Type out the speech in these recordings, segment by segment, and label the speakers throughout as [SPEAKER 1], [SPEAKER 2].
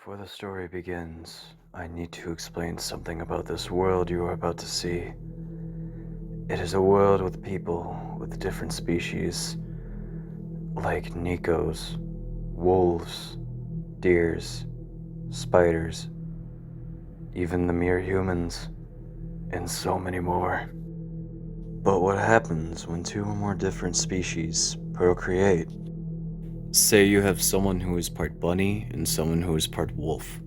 [SPEAKER 1] Before the story begins, I need to explain something about this world you are about to see. It is a world with people with different species, like Nikos, wolves, deers, spiders, even the mere humans, and so many more. But what happens when two or more different species procreate? Say you have someone who is part bunny and someone who is part wolf.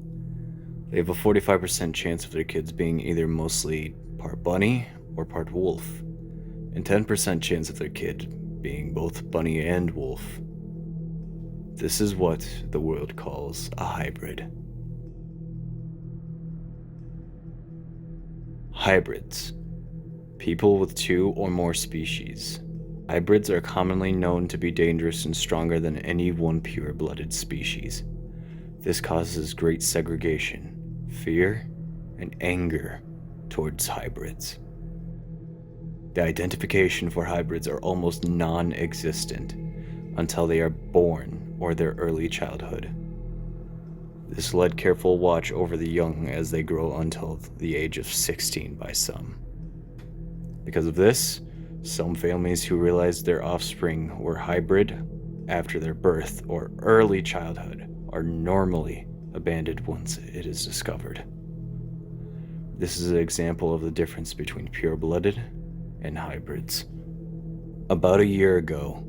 [SPEAKER 1] They have a 45% chance of their kids being either mostly part bunny or part wolf, and 10% chance of their kid being both bunny and wolf. This is what the world calls a hybrid. Hybrids. People with two or more species. Hybrids are commonly known to be dangerous and stronger than any one pure-blooded species. This causes great segregation, fear, and anger towards hybrids. The identification for hybrids are almost non-existent until they are born or their early childhood. This led careful watch over the young as they grow until the age of 16 by some. Because of this, some families who realized their offspring were hybrid after their birth or early childhood are normally abandoned once it is discovered. This is an example of the difference between pure-blooded and hybrids. About a year ago,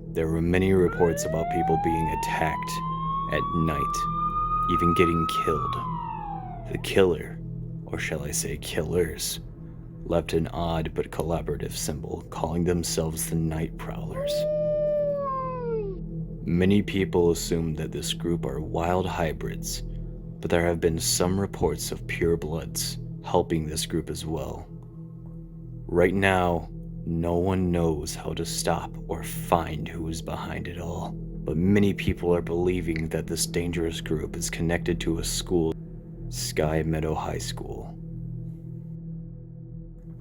[SPEAKER 1] there were many reports about people being attacked at night, even getting killed. The killer, or shall I say killers, left an odd but collaborative symbol, calling themselves the Night Prowlers. Many people assume that this group are wild hybrids, but there have been some reports of purebloods helping this group as well. Right now, no one knows how to stop or find who is behind it all, but many people are believing that this dangerous group is connected to a school, Sky Meadow High School.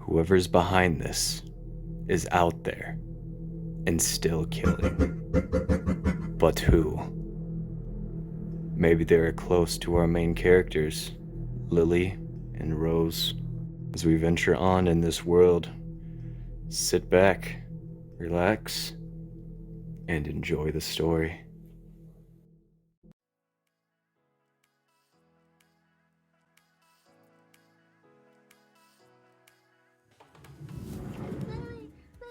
[SPEAKER 1] Whoever's behind this is out there and still killing. But who? Maybe they're close to our main characters, Lily and Rose. As we venture on in this world, sit back, relax, and enjoy the story.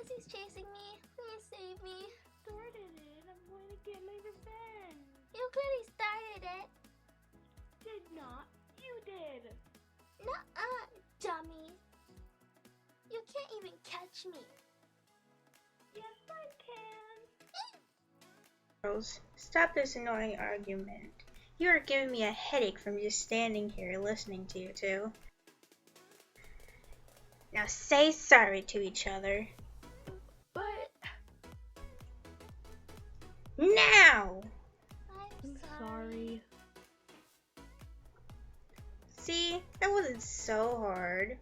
[SPEAKER 2] Lizzie's chasing me. Please save me.
[SPEAKER 3] Started it. I'm going to get my revenge.
[SPEAKER 2] You clearly started it.
[SPEAKER 3] Did not. You did.
[SPEAKER 2] Nuh-uh, dummy. You can't even catch me.
[SPEAKER 3] Yes, I can.
[SPEAKER 4] Girls, stop this annoying argument. You are giving me a headache from just standing here listening to you two. Now say sorry to each other.
[SPEAKER 3] But
[SPEAKER 4] Now!
[SPEAKER 2] I'm sorry.
[SPEAKER 4] See, that wasn't so hard.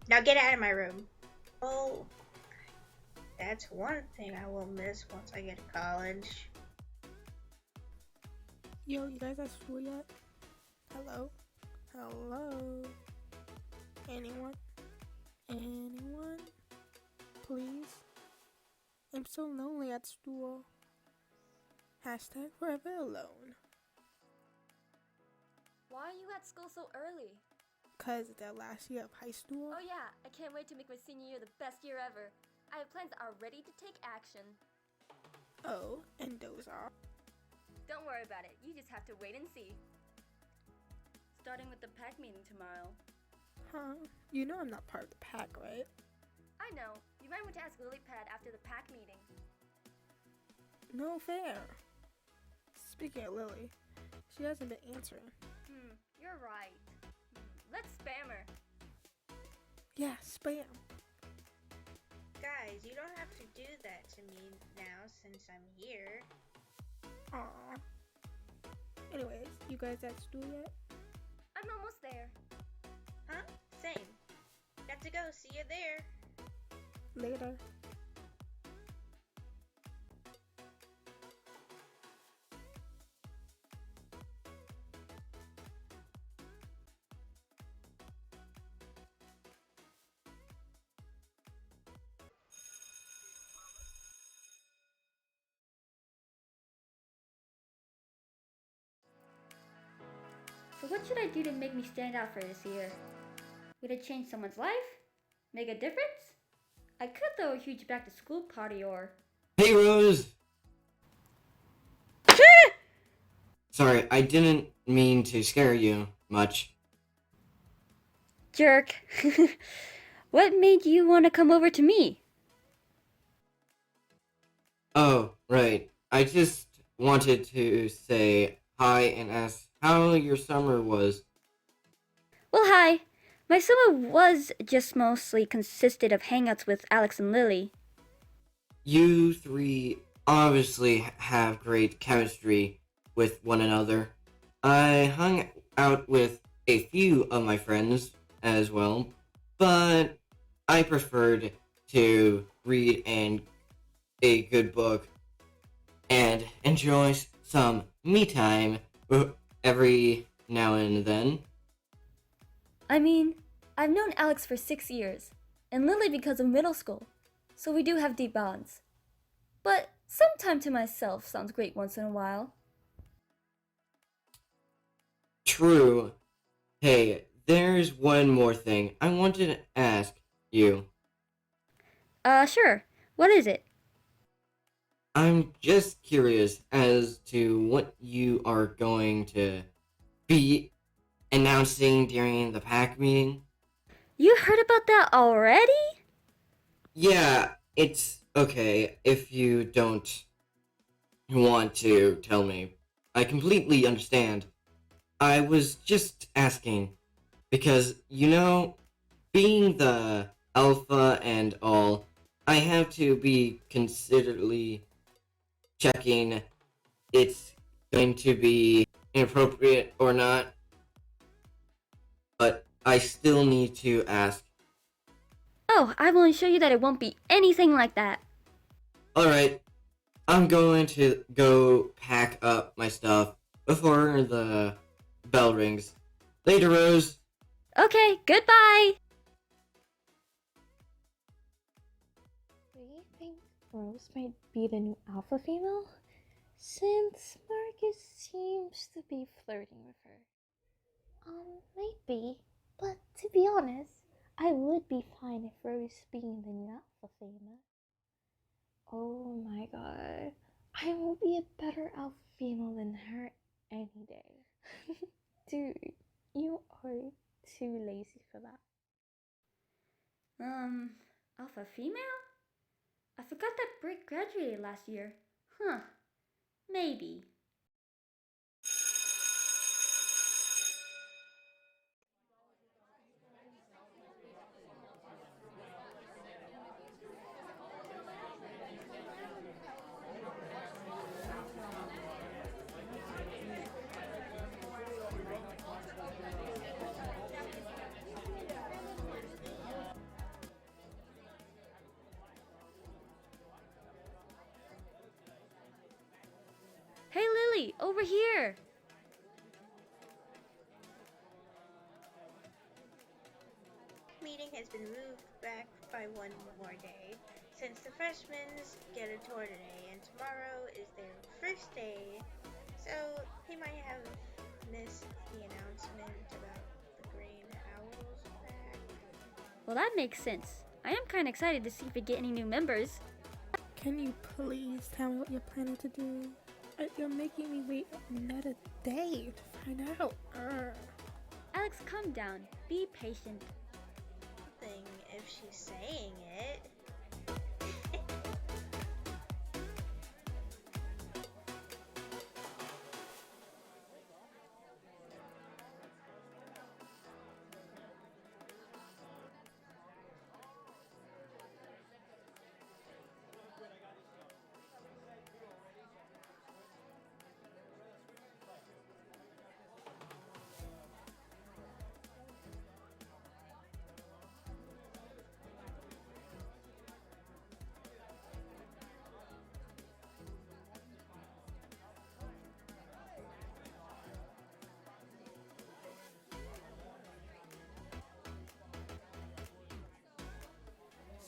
[SPEAKER 4] Now get out of my room. Oh, that's one thing I will miss once I get to college.
[SPEAKER 5] Yo, you guys at school yet? Hello? Hello? Anyone? Anyone? Please? I'm so lonely at school. Hashtag forever alone.
[SPEAKER 6] Why are you at school so early?
[SPEAKER 5] 'Cause it's the last year of high school.
[SPEAKER 6] Oh yeah, I can't wait to make my senior year the best year ever. I have plans that are ready to take action.
[SPEAKER 5] Oh, and those are.
[SPEAKER 6] Don't worry about it, you just have to wait and see. Starting with the pack meeting tomorrow.
[SPEAKER 5] Huh? You know I'm not part of the pack, right?
[SPEAKER 6] I know, you might want to ask Lilypad after the pack meeting.
[SPEAKER 5] No fair. Speaking of Lily, she hasn't been answering.
[SPEAKER 6] You're right. Let's spam her.
[SPEAKER 5] Yeah, spam.
[SPEAKER 4] Guys, you don't have to do that to me now since I'm here.
[SPEAKER 5] Aww. Anyways, you guys at school yet?
[SPEAKER 6] I'm almost there.
[SPEAKER 4] Huh? Same. Got to go. See you there.
[SPEAKER 5] Later.
[SPEAKER 6] So what should I do to make me stand out for this year? Would it change someone's life? Make a difference? I could throw a huge back to school party or...
[SPEAKER 7] Hey, Rose! Sorry, I didn't mean to scare you much.
[SPEAKER 6] Jerk. What made you want to come over to me?
[SPEAKER 7] Oh, right. I just wanted to say hi and ask how your summer was.
[SPEAKER 6] Well, hi. My summer was just mostly consisted of hangouts with Alex and Lily.
[SPEAKER 7] You three obviously have great chemistry with one another. I hung out with a few of my friends as well, but I preferred to read a good book and enjoy some me time every now and then.
[SPEAKER 6] I mean, I've known Alex for 6 years, and Lily because of middle school, so we do have deep bonds. But some time to myself sounds great once in a while.
[SPEAKER 7] True. Hey, there's one more thing I wanted to ask you.
[SPEAKER 6] Sure. What is it?
[SPEAKER 7] I'm just curious as to what you are going to be announcing during the pack meeting.
[SPEAKER 6] You heard about that already?
[SPEAKER 7] Yeah, it's okay if you don't want to tell me. I completely understand. I was just asking because, being the alpha and all, I have to be considerably checking it's going to be inappropriate or not. But I still need to ask.
[SPEAKER 6] Oh, I will assure you that it won't be anything like that.
[SPEAKER 7] Alright, I'm going to go pack up my stuff before the bell rings. Later, Rose.
[SPEAKER 6] Okay, goodbye!
[SPEAKER 8] Do you think Rose might be the new alpha female? Since Marcus seems to be flirting with her. Maybe. But to be honest, I would be fine if Rose being the new alpha female. Oh my god. I will be a better alpha female than her any day. Dude, you are too lazy for that.
[SPEAKER 6] Alpha female? I forgot that Brick graduated last year. Huh. Maybe. Hey Lily, over here!
[SPEAKER 4] Meeting has been moved back by one more day, since the freshmen get a tour today, and tomorrow is their first day, so they might have missed the announcement about the Green Owls back.
[SPEAKER 6] Well, that makes sense. I am kinda excited to see if we get any new members.
[SPEAKER 5] Can you please tell me what you're planning to do? You're making me wait another day to find out.
[SPEAKER 6] Alex, calm down. Be patient.
[SPEAKER 4] Thing if she's saying it.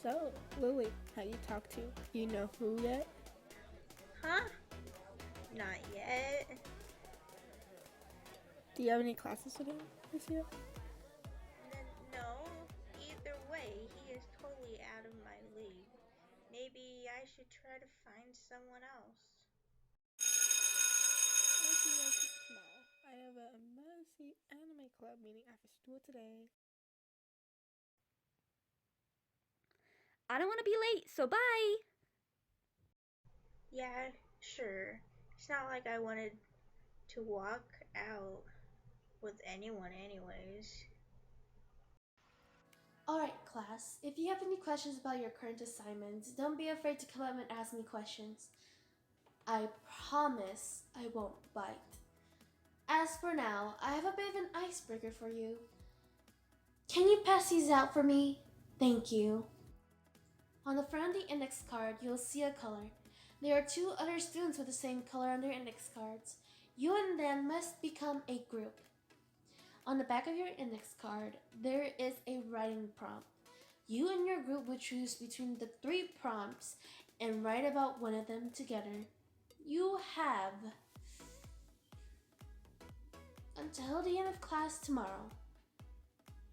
[SPEAKER 5] So, Lily, have you talked to you know who yet?
[SPEAKER 4] Huh? Not yet.
[SPEAKER 5] Do Do you have any classes today this year?
[SPEAKER 4] No, either way, he is totally out of my league. Maybe I should try to find someone else.
[SPEAKER 5] I have an emergency anime club meeting after school today.
[SPEAKER 6] I don't want to be late, so bye!
[SPEAKER 4] Yeah, sure. It's not like I wanted to walk out with anyone anyways.
[SPEAKER 9] Alright, class. If you have any questions about your current assignments, don't be afraid to come up and ask me questions. I promise I won't bite. As for now, I have a bit of an icebreaker for you. Can you pass these out for me? Thank you. On the front of the index card, you'll see a color. There are 2 other students with the same color on their index cards. You and them must become a group. On the back of your index card, there is a writing prompt. You and your group will choose between the 3 prompts and write about one of them together. You have until the end of class tomorrow.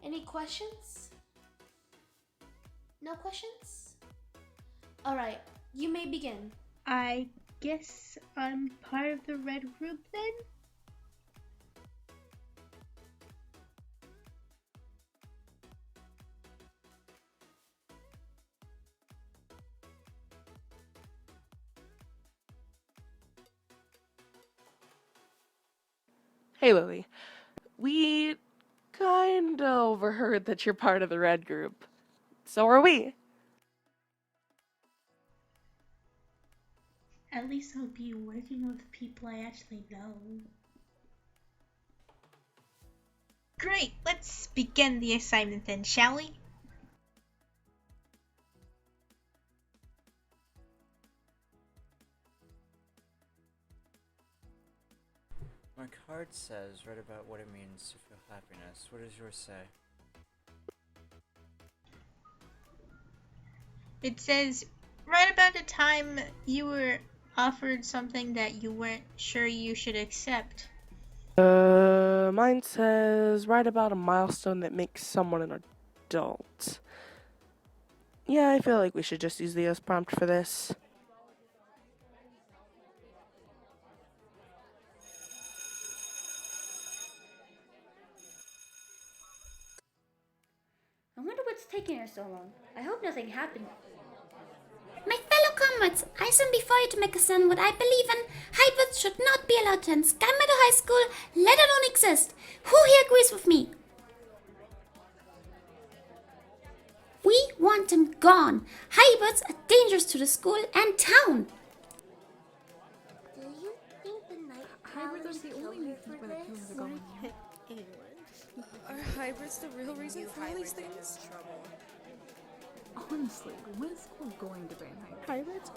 [SPEAKER 9] Any questions? No questions? Alright, you may begin.
[SPEAKER 4] I guess I'm part of the red group then?
[SPEAKER 10] Hey, Lily. We kinda overheard that you're part of the red group. So are we.
[SPEAKER 4] At least I'll be working with people I actually know. Great, let's begin the assignment then, shall we?
[SPEAKER 11] My card says, write about what it means to feel happiness. What does yours say?
[SPEAKER 4] It says, write about the time you were offered something that you weren't sure you should accept.
[SPEAKER 10] Mine says, write about a milestone that makes someone an adult. Yeah, I feel like we should just use the as prompt for this.
[SPEAKER 6] I wonder what's taking her so long. I hope nothing happened.
[SPEAKER 2] My fellow comrades, I stand before you to make a stand what I believe in. Hybrids should not be allowed to attend Skymeadow High School, let alone exist. Who here agrees with me? We want them gone. Hybrids are dangerous to the school and town. Do you think the night hybrids are the only reason for this?
[SPEAKER 5] Are hybrids the real reason for all these things?
[SPEAKER 12] Honestly, when is school going to ban
[SPEAKER 5] Hybrids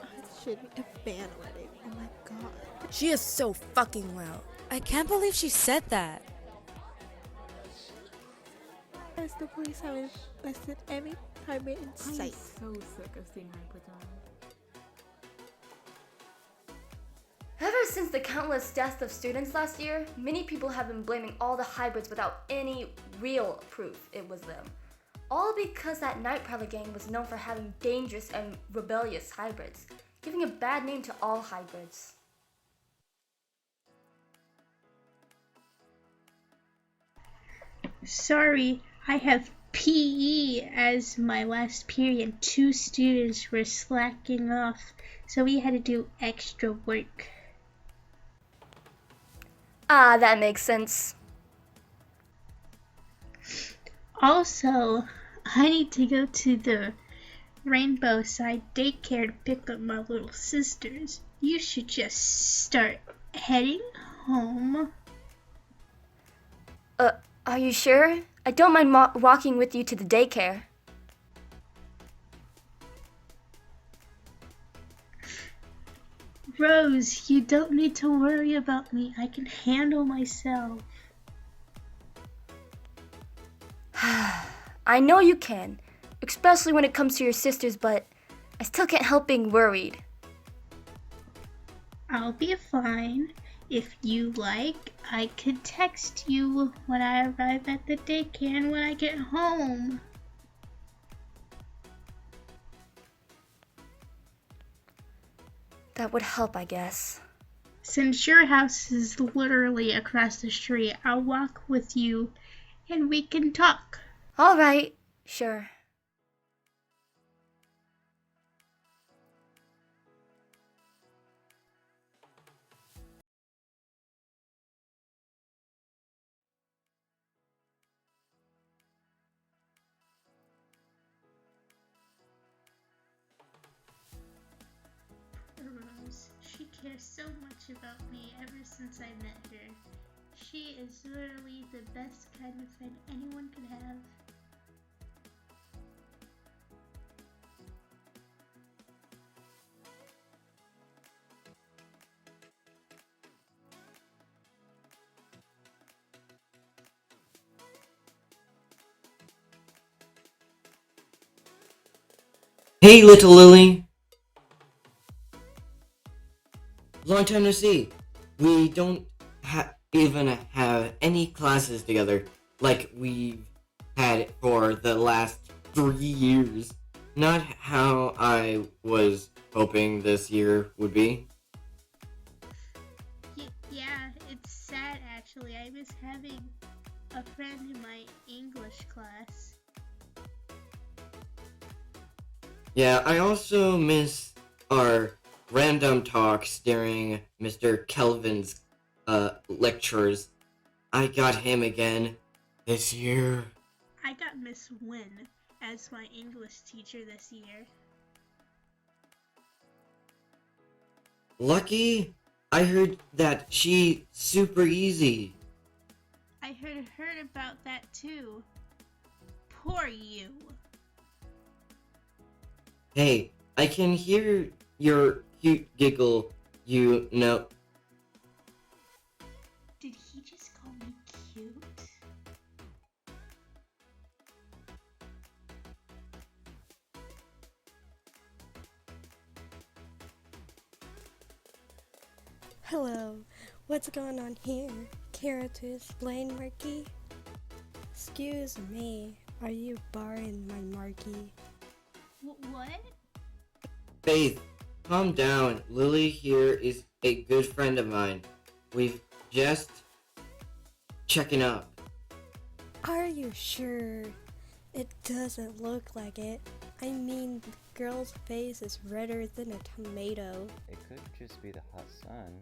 [SPEAKER 5] should be a ban already. Oh my god.
[SPEAKER 13] She is so fucking loud. I can't believe she said that.
[SPEAKER 5] As the police haven't arrested any hybrid in
[SPEAKER 12] I'm
[SPEAKER 5] sight.
[SPEAKER 12] so sick of seeing hybrids around.
[SPEAKER 6] Ever since the countless deaths of students last year, many people have been blaming all the hybrids without any real proof it was them. All because that Night Prowler gang was known for having dangerous and rebellious hybrids, giving a bad name to all hybrids.
[SPEAKER 4] Sorry, I have PE as my last period. 2 students were slacking off, so we had to do extra work.
[SPEAKER 6] Ah, that makes sense.
[SPEAKER 4] Also, I need to go to the Rainbow Side daycare to pick up my little sisters. You should just start heading home.
[SPEAKER 6] Are you sure? I don't mind walking with you to the daycare.
[SPEAKER 4] Rose, you don't need to worry about me. I can handle myself.
[SPEAKER 6] I know you can, especially when it comes to your sisters, but I still can't help being worried.
[SPEAKER 4] I'll be fine.
[SPEAKER 14] If you like, I could text you when I arrive at the daycare and when I get home.
[SPEAKER 6] That would help, I guess.
[SPEAKER 14] Since your house is literally across the street, I'll walk with you and we can talk.
[SPEAKER 6] All right, sure.
[SPEAKER 14] Rose, she cares so much about me ever since I met her. She is literally the best kind of friend anyone could have.
[SPEAKER 7] Hey, little Lily. Long time no see. We don't even have any classes together like we've had for the last 3 years. Not how I was hoping this year would be.
[SPEAKER 14] Yeah, it's sad actually. I miss having a friend in my English class.
[SPEAKER 7] Yeah, I also miss our random talks during Mr. Kelvin's lectures. I got him again this year.
[SPEAKER 14] I got Miss Wynn as my English teacher this year.
[SPEAKER 7] Lucky? I heard that she's super easy.
[SPEAKER 14] I heard about that too. Poor you.
[SPEAKER 7] Hey, I can hear your cute giggle, you know.
[SPEAKER 14] Did he just call me cute?
[SPEAKER 13] Hello, what's going on here? Characters Blaine Markey? Excuse me, are you barring my Markey?
[SPEAKER 14] What?
[SPEAKER 7] Faith, calm down. Lily here is a good friend of mine. We've just checking up.
[SPEAKER 13] Are you sure? It doesn't look like it. I mean, the girl's face is redder than a tomato.
[SPEAKER 11] It could just be the hot sun.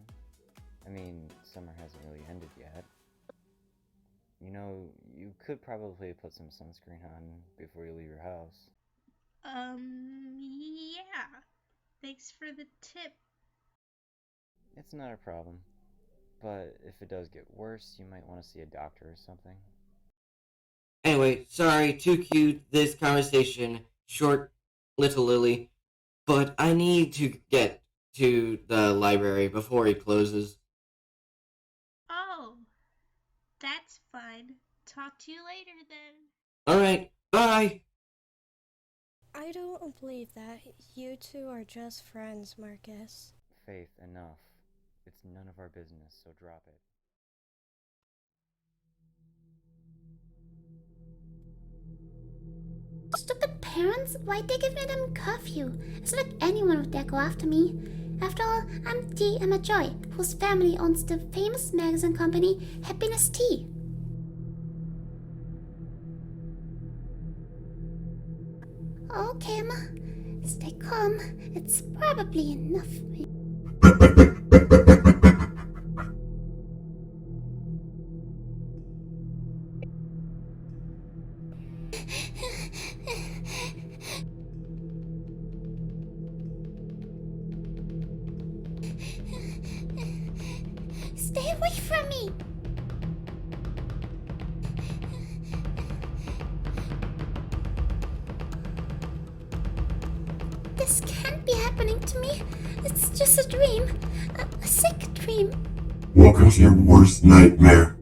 [SPEAKER 11] I mean, summer hasn't really ended yet. You know, you could probably put some sunscreen on before you leave your house.
[SPEAKER 14] Yeah. Thanks for the tip.
[SPEAKER 11] It's not a problem. But if it does get worse, you might want to see a doctor or something.
[SPEAKER 7] Anyway, sorry, too cute, this conversation, short, little Lily, but I need to get to the library before he closes.
[SPEAKER 14] Oh, that's fine. Talk to you later then.
[SPEAKER 7] Alright, bye!
[SPEAKER 13] I don't believe that. You two are just friends, Marcus.
[SPEAKER 11] Faith, enough. It's none of our business, so drop it.
[SPEAKER 2] Stupid parents, why'd they give me them curfew? It's like anyone would dare go after me. After all, I'm Dee Emma Joy, whose family owns the famous magazine company Happiness Tea. Okay, Emma, stay calm. It's probably enough. Stay away from me! This can't be happening to me. It's just a dream. A sick dream.
[SPEAKER 15] Welcome to your worst nightmare.